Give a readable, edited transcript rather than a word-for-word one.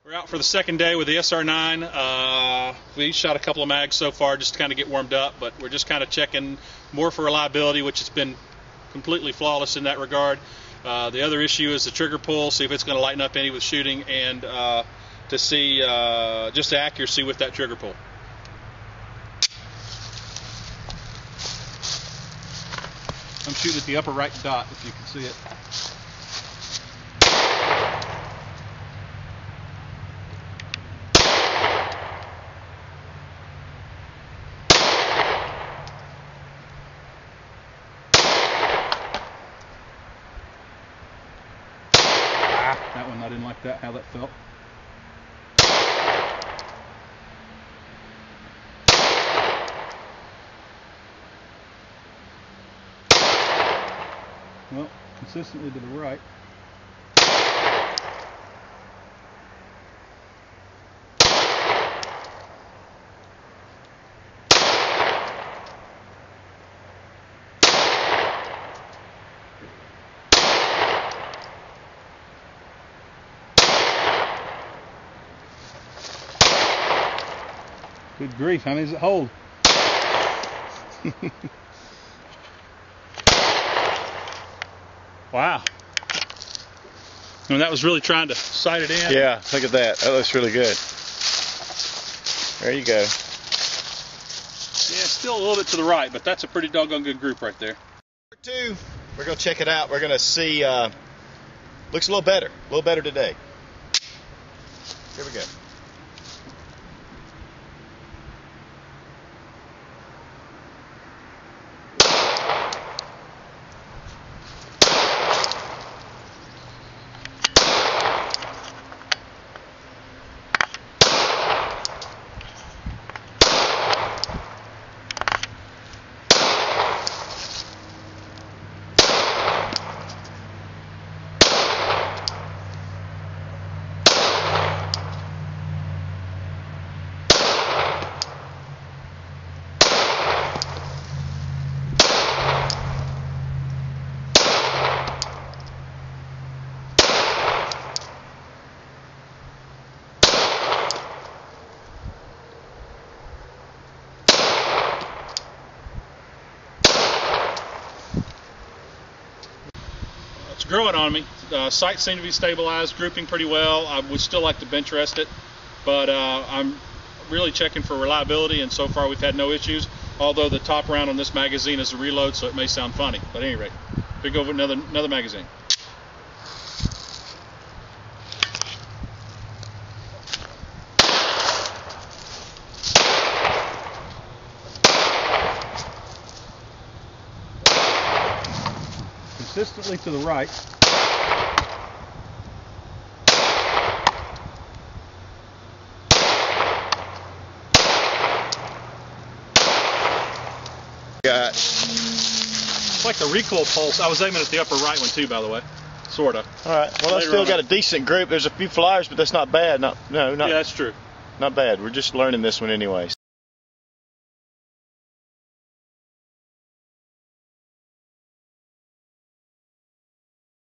We're out for the second day with the SR9. We shot a couple of mags so far just to kind of get warmed up, but we're just kind of checking more for reliability, which has been completely flawless in that regard. The other issue is the trigger pull, see if it's going to lighten up any with shooting, and to see just the accuracy with that trigger pull. I'm shooting at the upper right dot, if you can see it. That one, I didn't like that, how that felt. Well, consistently to the right. Good grief, how many does it hold? Wow. I mean, that was really trying to sight it in. Yeah, look at that. That looks really good. There you go. Yeah, still a little bit to the right, but that's a pretty doggone good group right there. Number 2, we're going to check it out. We're going to see, looks a little better today. Here we go. It's growing on me. Sights seem to be stabilized, grouping pretty well. I would still like to bench rest it, but I'm really checking for reliability, and so far we've had no issues, although the top round on this magazine is a reload, so it may sound funny. But at any rate, we go with another magazine. Consistently to the right. Got It's like the recoil pulse. I was aiming at the upper right one too, by the way. Sorta. Alright, well, I still got a decent group. There's a few flyers, but that's not bad. Yeah, that's true. Not bad. We're just learning this one anyways.